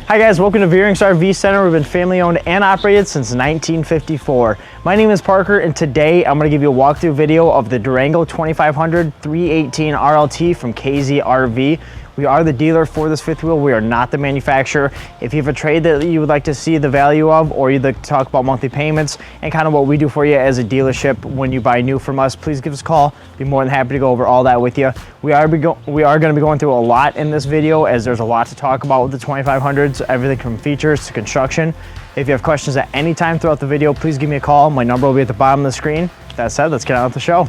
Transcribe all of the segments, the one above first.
Hi guys, welcome to Veurink's RV Center. We've been family owned and operated since 1954. My name is Parker and today I'm going to give you a walkthrough video of the Durango 2500 318 RLT from KZ RV. We are the dealer for this fifth wheel. We are not the manufacturer. If you have a trade that you would like to see the value of, or you'd like to talk about monthly payments and kind of what we do for you as a dealership when you buy new from us, please give us a call. Be more than happy to go over all that with you. We are going to be going through a lot in this video as there's a lot to talk about with the 2500s, everything from features to construction. If you have questions at any time throughout the video, please give me a call. My number will be at the bottom of the screen. That said, let's get on with the show.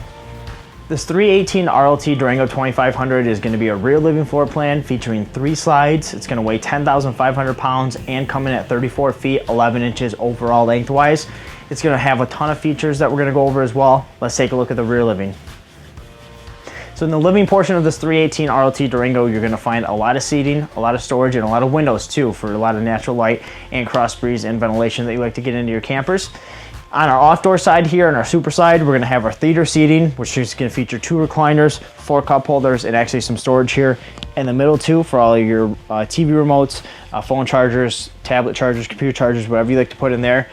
This 318 RLT Durango 2500 is going to be a rear living floor plan featuring 3 slides. It's going to weigh 10,500 pounds and come in at 34 feet, 11 inches overall lengthwise. It's going to have a ton of features that we're going to go over as well. Let's take a look at the rear living. So in the living portion of this 318 RLT Durango, you're going to find a lot of seating, a lot of storage, and a lot of windows too for a lot of natural light and cross breeze and ventilation that you like to get into your campers. On our off-door side here, on our super side, we're going to have our theater seating, which is going to feature 2 recliners, 4 cup holders, and actually some storage here in the middle too for all of your TV remotes, phone chargers, tablet chargers, computer chargers, whatever you like to put in there.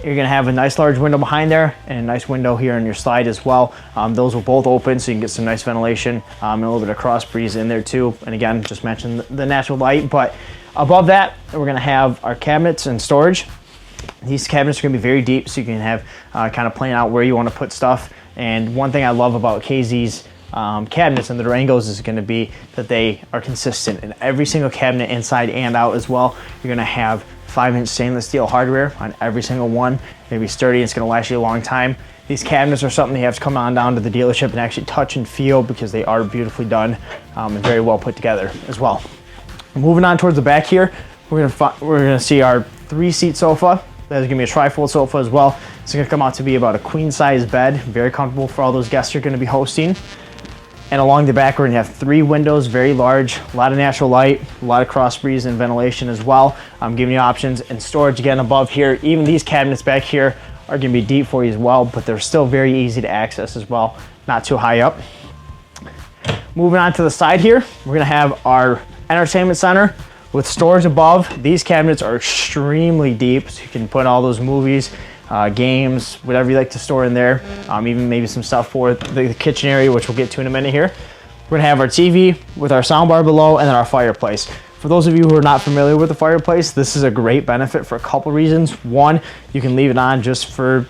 You're going to have a nice large window behind there and a nice window here on your slide as well. Those will both open so you can get some nice ventilation and a little bit of cross breeze in there too. And again, just mentioned the natural light, but above that, we're going to have our cabinets and storage. These cabinets are going to be very deep, so you can have kind of plan out where you want to put stuff. And one thing I love about KZ's cabinets and the Durangos is going to be that they are consistent in every single cabinet inside and out as well. You're going to have 5-inch stainless steel hardware on every single one. It's going to be sturdy, it's going to last you a long time. These cabinets are something you have to come on down to the dealership and actually touch and feel because they are beautifully done and very well put together as well. Moving on towards the back here, we're going to see our 3-seat sofa. There's gonna be a tri-fold sofa as well. It's gonna come out to be about a queen size bed, very comfortable for all those guests you're gonna be hosting. And along the back, we're gonna have 3 windows, very large, a lot of natural light, a lot of cross breeze and ventilation as well. I'm giving you options and storage again above here. Even these cabinets back here are gonna be deep for you as well, but they're still very easy to access as well, not too high up. Moving on to the side here, we're gonna have our entertainment center with storage above. These cabinets are extremely deep, so you can put all those movies, games, whatever you like to store in there, even maybe some stuff for the kitchen area, which we'll get to in a minute here. We're gonna have our TV with our soundbar below and then our fireplace. For those of you who are not familiar with the fireplace, this is a great benefit for a couple reasons. One, you can leave it on just for,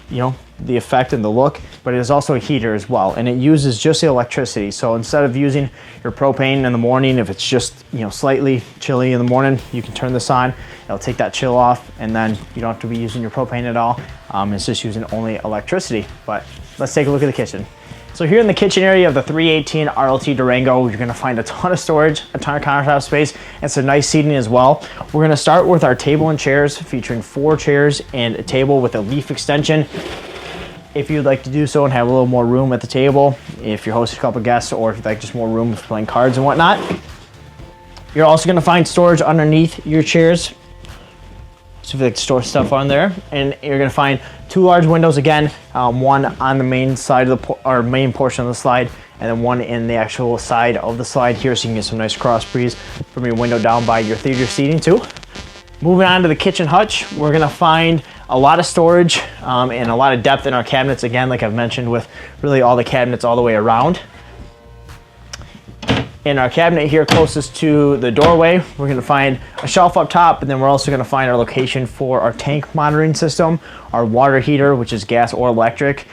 the effect and the look, but it is also a heater as well, and it uses just the electricity. So instead of using your propane in the morning, if it's just slightly chilly in the morning, you can turn this on. It'll take that chill off, and then you don't have to be using your propane at all. It's just using only electricity. But let's take a look at the kitchen. So here in the kitchen area of the 318 RLT Durango, you're gonna find a ton of storage, a ton of countertop space, and some nice seating as well. We're gonna start with our table and chairs, featuring 4 chairs and a table with a leaf extension. If you'd like to do so and have a little more room at the table, if you're hosting a couple guests, or if you'd like just more room for playing cards and whatnot. You're also gonna find storage underneath your chairs. So if you like to store stuff on there, and you're gonna find 2 large windows again, one on the main side of the main portion of the slide, and then one in the actual side of the slide here, so you can get some nice cross breeze from your window down by your theater seating too. Moving on to the kitchen hutch, we're gonna find a lot of storage and a lot of depth in our cabinets, again, like I've mentioned, with really all the cabinets all the way around. In our cabinet here closest to the doorway, we're gonna find a shelf up top, and then we're also gonna find our location for our tank monitoring system, our water heater, which is gas or electric,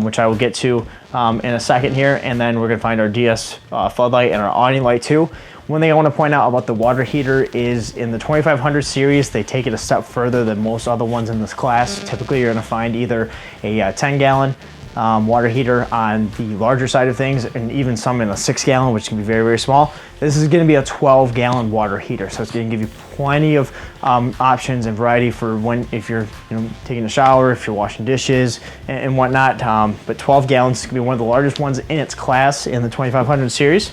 which I will get to in a second here, and then we're gonna find our DS floodlight and our awning light too. One thing I want to point out about the water heater is in the 2500 series, they take it a step further than most other ones in this class. Typically, you're going to find either a 10-gallon water heater on the larger side of things, and even some in a 6-gallon, which can be very, very small. This is going to be a 12-gallon water heater, so it's going to give you plenty of options and variety for if you're taking a shower, if you're washing dishes, and whatnot. But 12 gallons could be one of the largest ones in its class in the 2500 series.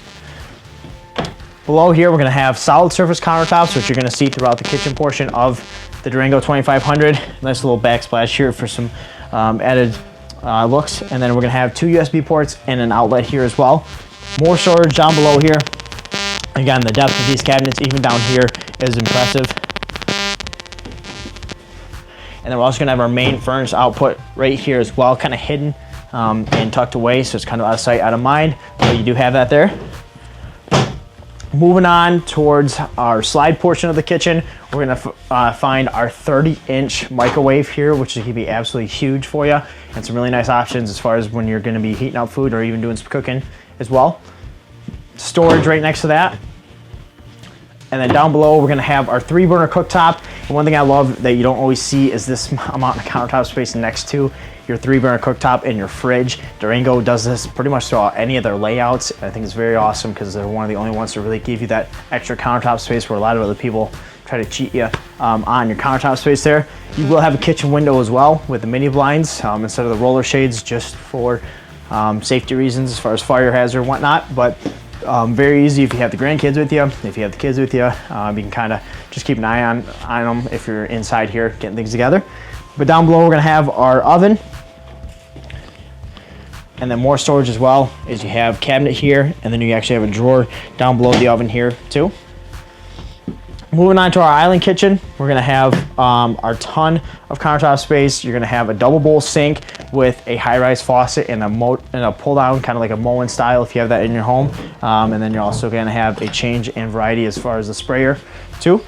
Below here, we're gonna have solid surface countertops, which you're gonna see throughout the kitchen portion of the Durango 2500. Nice little backsplash here for some added looks. And then we're gonna have 2 USB ports and an outlet here as well. More storage down below here. Again, the depth of these cabinets, even down here, is impressive. And then we're also gonna have our main furnace output right here as well, kind of hidden and tucked away, so it's kind of out of sight, out of mind, but you do have that there. Moving on towards our slide portion of the kitchen, we're gonna find our 30-inch microwave here, which is gonna be absolutely huge for you, and some really nice options as far as when you're gonna be heating up food or even doing some cooking as well. Storage right next to that. And then down below, we're gonna have our 3-burner cooktop. And one thing I love that you don't always see is this amount of countertop space next to your 3-burner cooktop and your fridge. Durango does this pretty much throughout any of their layouts. I think it's very awesome because they're one of the only ones to really give you that extra countertop space where a lot of other people try to cheat you on your countertop space there. You will have a kitchen window as well with the mini blinds instead of the roller shades, just for safety reasons as far as fire hazard and whatnot. But very easy if you have the grandkids with you. If you have the kids with you, you can kind of just keep an eye on them if you're inside here getting things together. But down below, we're gonna have our oven. And then more storage as well, is you have cabinet here, and then you actually have a drawer down below the oven here too. Moving on to our island kitchen, we're gonna have our ton of countertop space. You're gonna have a double bowl sink with a high-rise faucet and a pull-down, kind of like a Moen style if you have that in your home. And then you're also gonna have a change in variety as far as the sprayer too.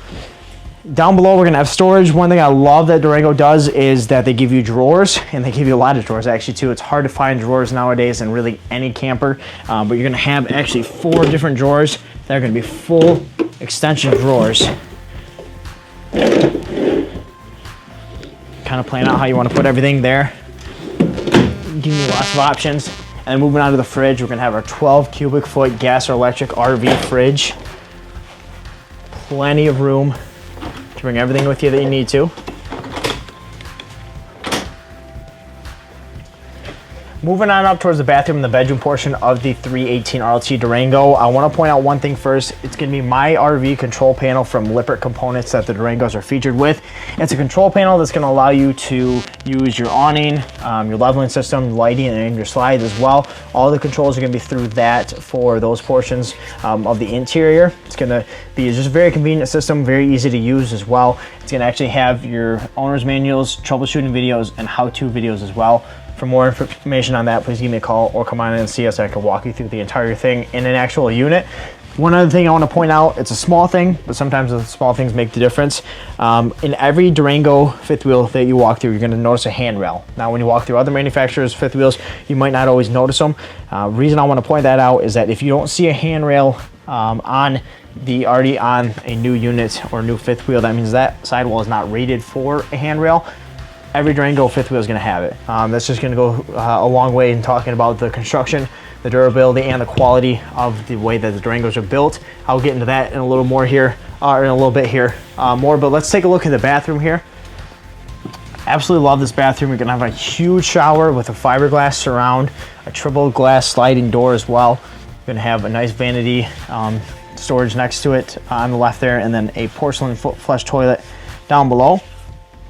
Down below, we're gonna have storage. One thing I love that Durango does is that they give you drawers, and they give you a lot of drawers actually too. It's hard to find drawers nowadays in really any camper, but you're gonna have actually 4 different drawers that are gonna be full extension drawers. Kind of plan out how you want to put everything there. Give you lots of options. And then moving on to the fridge, we're gonna have our 12 cubic foot gas or electric RV fridge. Plenty of room to bring everything with you that you need to. Moving on up towards the bathroom and the bedroom portion of the 318 RLT Durango, I want to point out one thing first. It's going to be my RV control panel from Lippert Components that the Durangos are featured with. It's a control panel that's going to allow you to use your awning, your leveling system, lighting, and your slides as well. All the controls are going to be through that for those portions of the interior. It's going to be just a very convenient system, very easy to use as well. It's going to actually have your owner's manuals, troubleshooting videos, and how-to videos as well. For more information on that, please give me a call or come on in and see us. I can walk you through the entire thing in an actual unit. One other thing I want to point out, it's a small thing, but sometimes the small things make the difference. In every Durango fifth wheel that you walk through, you're going to notice a handrail. Now, when you walk through other manufacturers' fifth wheels, you might not always notice them. Reason I want to point that out is that if you don't see a handrail already on a new unit or new fifth wheel, that means that sidewall is not rated for a handrail. Every Durango fifth wheel is going to have it. That's just going to go a long way in talking about the construction, the durability, and the quality of the way that the Durangos are built. I'll get into that in a little more here, or in a little bit here more, but let's take a look at the bathroom here. Absolutely love this bathroom. You're going to have a huge shower with a fiberglass surround, a triple glass sliding door as well. You're going to have a nice vanity storage next to it on the left there, and then a porcelain flush toilet down below.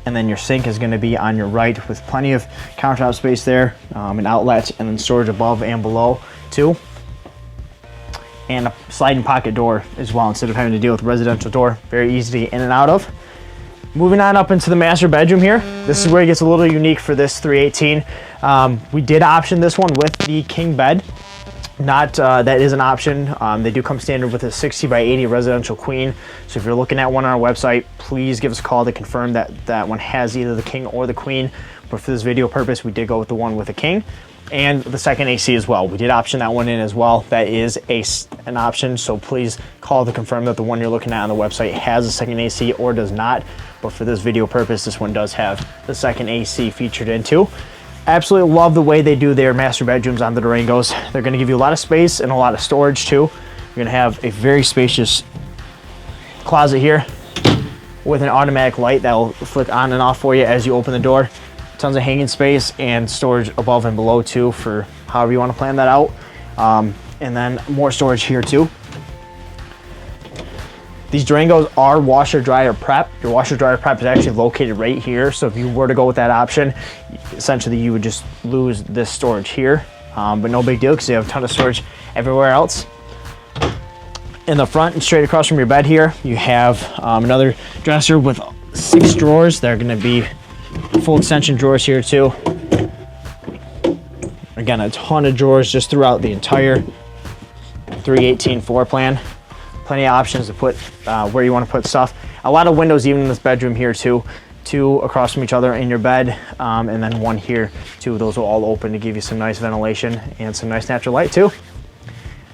And then your sink is going to be on your right with plenty of countertop space there, an outlet, and then storage above and below too. And a sliding pocket door as well, instead of having to deal with a residential door. Very easy to get in and out of. Moving on up into the master bedroom here. This is where it gets a little unique for this 318. We did option this one with the king bed. That is an option. They do come standard with a 60 by 80 residential queen. So if you're looking at one on our website, please give us a call to confirm that that one has either the king or the queen. But for this video purpose, we did go with the one with the king and the second AC as well. We did option that one in as well. That is an option. So please call to confirm that the one you're looking at on the website has a second AC or does not. But for this video purpose, this one does have the second AC featured in too. Absolutely love the way they do their master bedrooms on the Durangos. They're going to give you a lot of space and a lot of storage too. You're going to have a very spacious closet here with an automatic light that will flick on and off for you as you open the door. Tons of hanging space and storage above and below too for however you want to plan that out. And then more storage here too. These Durangos are washer dryer prep. Your washer dryer prep is actually located right here. So if you were to go with that option, essentially you would just lose this storage here, but no big deal because you have a ton of storage everywhere else. In the front and straight across from your bed here, you have another dresser with 6 drawers that are going to be Full extension drawers here too. Again, a ton of drawers just throughout the entire 318 floor plan. Plenty of options to put where you want to put stuff. A lot of windows even in this bedroom here too. Two across from each other in your bed, and then one here too. Those will all open to give you some nice ventilation and some nice natural light too.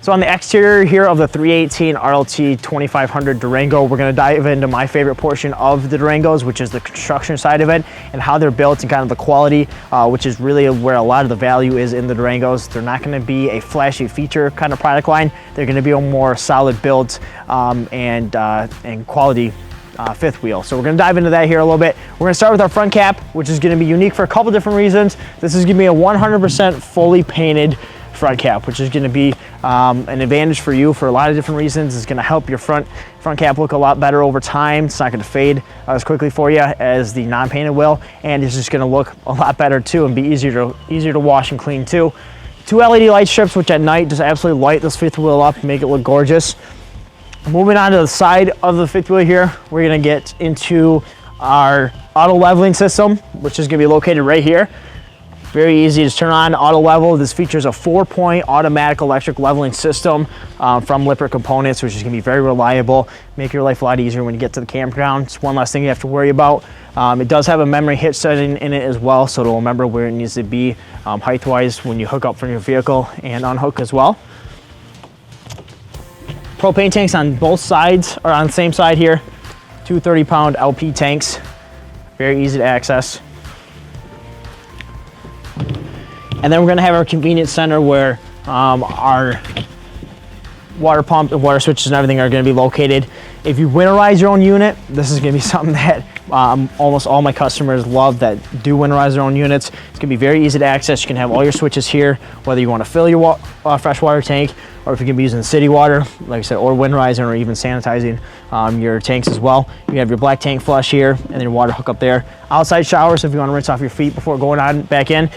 So on the exterior here of the 318 RLT 2500 Durango, we're gonna dive into my favorite portion of the Durangos, which is the construction side of it and how they're built and kind of the quality, which is really where a lot of the value is in the Durangos. They're not gonna be a flashy feature kind of product line. They're gonna be a more solid build and quality fifth wheel. So we're gonna dive into that here a little bit. We're gonna start with our front cap, which is gonna be unique for a couple different reasons. This is gonna be a 100% fully painted front cap, which is going to be an advantage for you for a lot of different reasons. It's going to help your front cap look a lot better over time. It's not going to fade as quickly for you as the non-painted will, and it's just going to look a lot better too and be easier to wash and clean too. Two LED light strips, which at night just absolutely light this fifth wheel up and make it look gorgeous. Moving on to the side of the fifth wheel here, we're going to get into our auto leveling system, which is going to be located right here. Very easy to turn on, auto level. This features a 4-point automatic electric leveling system from Lippert Components, which is gonna be very reliable, make your life a lot easier when you get to the campground. It's one less thing you have to worry about. It does have a memory hitch setting in it as well, so it'll remember where it needs to be height-wise when you hook up from your vehicle and unhook as well. Propane tanks on both sides, or on the same side here. Two 30-pound LP tanks, very easy to access. And then we're gonna have our convenience center where our water pump and water switches and everything are gonna be located. If you winterize your own unit, this is gonna be something that almost all my customers love that do winterize their own units. It's gonna be very easy to access. You can have all your switches here, whether you wanna fill your freshwater tank, or if you can be using city water, like I said, or winterizing or even sanitizing your tanks as well. You have your black tank flush here and then your water hook up there. Outside showers if you wanna rinse off your feet before going on back in.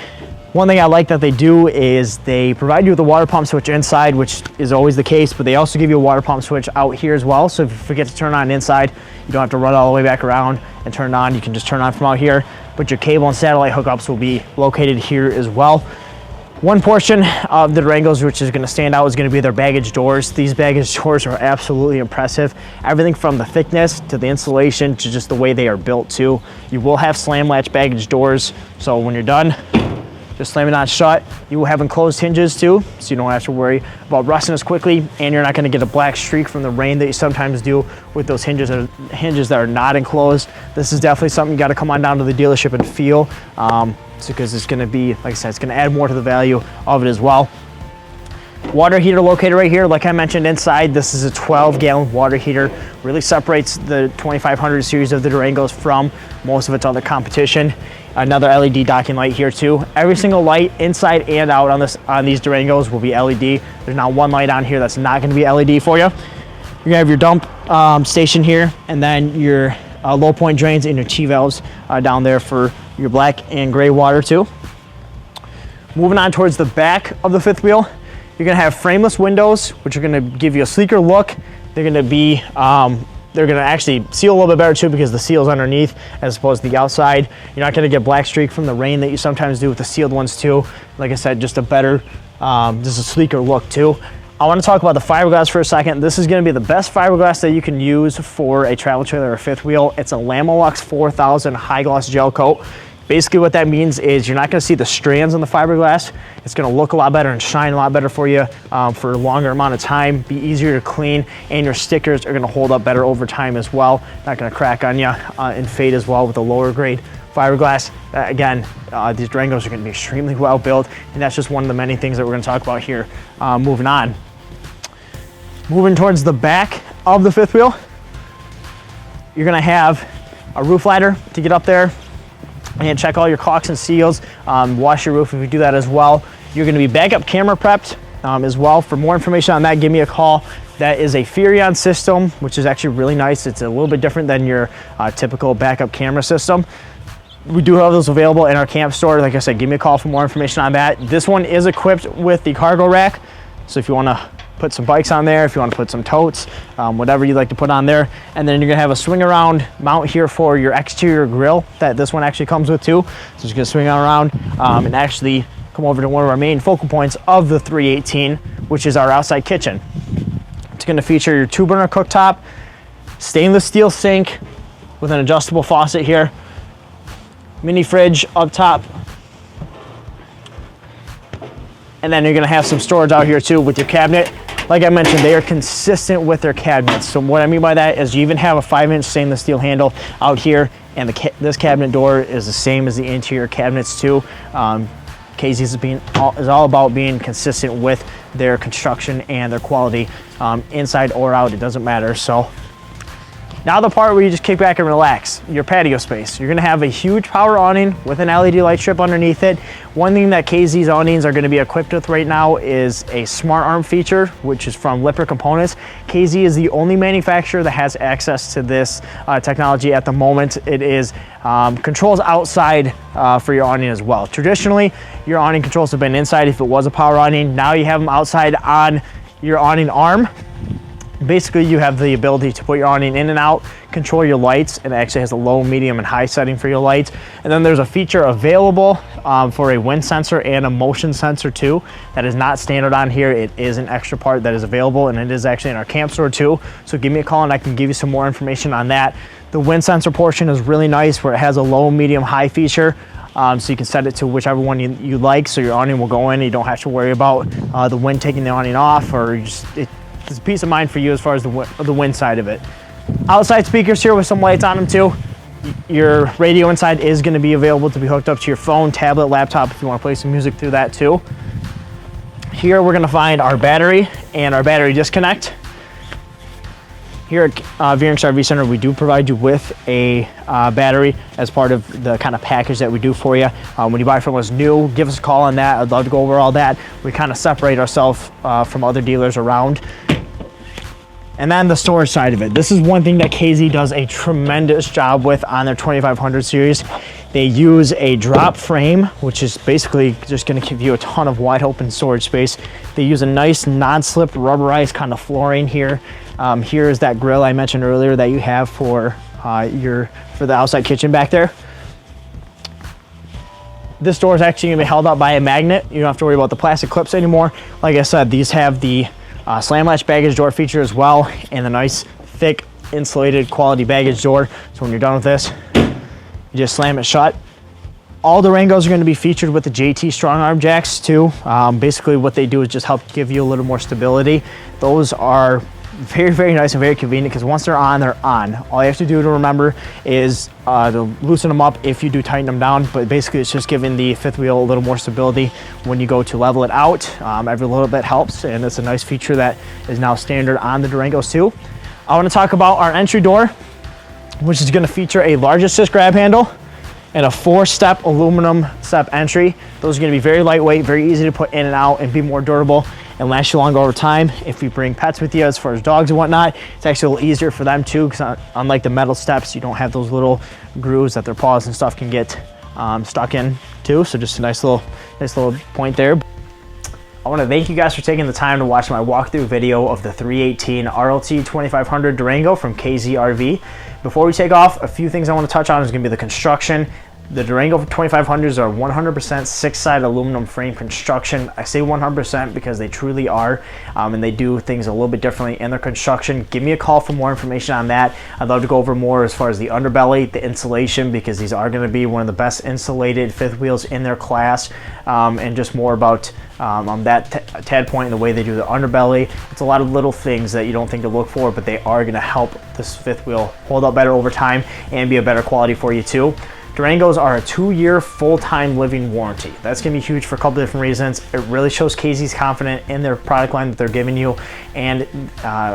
One thing I like that they do is they provide you with a water pump switch inside, which is always the case, but they also give you a water pump switch out here as well. So if you forget to turn on inside, you don't have to run all the way back around and turn it on. You can just turn on from out here, but your cable and satellite hookups will be located here as well. One portion of the Durangos which is gonna stand out is gonna be their baggage doors. These baggage doors are absolutely impressive. Everything from the thickness to the insulation to just the way they are built too. You will have slam latch baggage doors, so when you're done, just slam it on shut. You will have enclosed hinges too, so you don't have to worry about rusting as quickly, and you're not gonna get a black streak from the rain that you sometimes do with those hinges that are not enclosed. This is definitely something you gotta come on down to the dealership and feel, because it's gonna be, like I said, it's gonna add more to the value of it as well. Water heater located right here. Like I mentioned inside, this is a 12-gallon water heater. Really separates the 2500 series of the Durangos from most of its other competition. Another LED docking light here too. Every single light inside and out on these Durangos will be LED. There's not one light on here that's not gonna be LED for you. You're gonna have your dump station here, and then your low point drains and your T-valves down there for your black and gray water too. Moving on towards the back of the fifth wheel, you're gonna have frameless windows, which are gonna give you a sleeker look. They're gonna be, they're gonna actually seal a little bit better too because the seal's underneath as opposed to the outside. You're not gonna get black streak from the rain that you sometimes do with the sealed ones too. Like I said, just a better, just a sleeker look too. I wanna talk about the fiberglass for a second. This is gonna be the best fiberglass that you can use for a travel trailer or fifth wheel. It's a Lamilux 4000 high gloss gel coat. Basically what that means is you're not gonna see the strands on the fiberglass. It's gonna look a lot better and shine a lot better for you for a longer amount of time, be easier to clean, and your stickers are gonna hold up better over time as well. Not gonna crack on you and fade as well with a lower grade fiberglass. Again, these Durangos are gonna be extremely well built, and that's just one of the many things that we're gonna talk about here. Moving on. Moving towards the back of the fifth wheel, you're gonna have a roof ladder to get up there and check all your caulks and seals, wash your roof if you do that as well. You're gonna be backup camera prepped as well. For more information on that, give me a call. That is a Furrion system, which is actually really nice. It's a little bit different than your typical backup camera system. We do have those available in our camp store. Like I said, give me a call for more information on that. This one is equipped with the cargo rack. So if you wanna put some bikes on there, if you want to put some totes, whatever you'd like to put on there. And then you're gonna have a swing around mount here for your exterior grill that this one actually comes with too. So it's gonna swing around and actually come over to one of our main focal points of the 318, which is our outside kitchen. It's gonna feature your 2-burner cooktop, stainless steel sink with an adjustable faucet here, mini fridge up top, and then you're gonna have some storage out here too with your cabinet. Like I mentioned, they are consistent with their cabinets. So what I mean by that is you even have a 5-inch stainless steel handle out here, and this cabinet door is the same as the interior cabinets too. KZ is all about being consistent with their construction and their quality, inside or out, it doesn't matter. So now the part where you just kick back and relax, your patio space. You're gonna have a huge power awning with an LED light strip underneath it. One thing that KZ's awnings are gonna be equipped with right now is a smart arm feature, which is from Lippert Components. KZ is the only manufacturer that has access to this technology at the moment. It is controls outside for your awning as well. Traditionally, your awning controls have been inside if it was a power awning. Now you have them outside on your awning arm. Basically, you have the ability to put your awning in and out, control your lights, and it actually has a low, medium, and high setting for your lights. And then there's a feature available for a wind sensor and a motion sensor too. That is not standard on here. It is an extra part that is available, and it is actually in our camp store too. So give me a call and I can give you some more information on that. The wind sensor portion is really nice where it has a low, medium, high feature. So you can set it to whichever one you like, so your awning will go in and you don't have to worry about the wind taking the awning off, or it's a peace of mind for you as far as the wind side of it. Outside speakers here with some lights on them too. Your radio inside is going to be available to be hooked up to your phone, tablet, laptop if you want to play some music through that too. Here we're going to find our battery and our battery disconnect. Here at Veurink RV Center, we do provide you with a battery as part of the kind of package that we do for you. When you buy from us new, give us a call on that. I'd love to go over all that. We kind of separate ourselves from other dealers around. And then the storage side of it. This is one thing that KZ does a tremendous job with on their 2500 series. They use a drop frame, which is basically just gonna give you a ton of wide open storage space. They use a nice non-slip rubberized kind of flooring here. Here is that grill I mentioned earlier that you have for the outside kitchen back there. This door is actually gonna be held up by a magnet. You don't have to worry about the plastic clips anymore. Like I said, these have the slam latch baggage door feature as well, and the nice thick insulated quality baggage door. So when you're done with this, you just slam it shut. All Durangos are going to be featured with the JT strong arm jacks too. Basically what they do is just help give you a little more stability. Those are very, very nice and very convenient because once they're on, they're on. All you have to do to remember is to loosen them up if you do tighten them down, but basically it's just giving the fifth wheel a little more stability when you go to level it out. Every little bit helps, and it's a nice feature that is now standard on the Durangos too. I want to talk about our entry door, which is going to feature a large assist grab handle and a 4-step aluminum step entry. Those are going to be very lightweight, very easy to put in and out, and be more durable and last you longer over time. If you bring pets with you, as far as dogs and whatnot, it's actually a little easier for them too, because unlike the metal steps, you don't have those little grooves that their paws and stuff can get stuck in too. So just a nice little point there. I want to thank you guys for taking the time to watch my walkthrough video of the 318 RLT 2500 Durango from KZ RV. Before we take off, a few things I want to touch on is going to be the construction. The Durango 2500s are 100% 6-side aluminum frame construction. I say 100% because they truly are, and they do things a little bit differently in their construction. Give me a call for more information on that. I'd love to go over more as far as the underbelly, the insulation, because these are going to be one of the best insulated fifth wheels in their class, and just more about on that tad point and the way they do the underbelly. It's a lot of little things that you don't think to look for, but they are going to help this fifth wheel hold up better over time and be a better quality for you too. Durangos are a 2-year full-time living warranty. That's gonna be huge for a couple different reasons. It really shows KZ's confident in their product line that they're giving you, and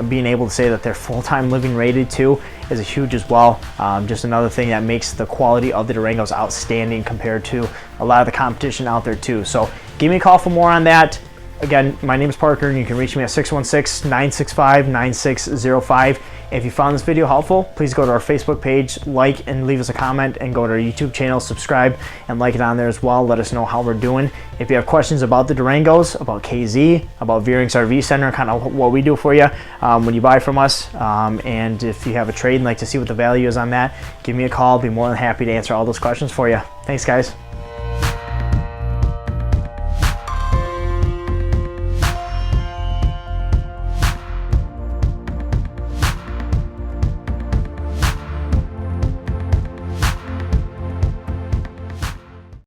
being able to say that they're full-time living rated too is a huge as well. Just another thing that makes the quality of the Durangos outstanding compared to a lot of the competition out there too. So give me a call for more on that. Again, my name is Parker, and you can reach me at 616-965-9605. If you found this video helpful, please go to our Facebook page, like and leave us a comment, and go to our YouTube channel, subscribe and like it on there as well. Let us know how we're doing. If you have questions about the Durangos, about KZ, about Veurink's RV Center, kind of what we do for you when you buy from us, and if you have a trade and like to see what the value is on that, give me a call. I'll be more than happy to answer all those questions for you. Thanks, guys.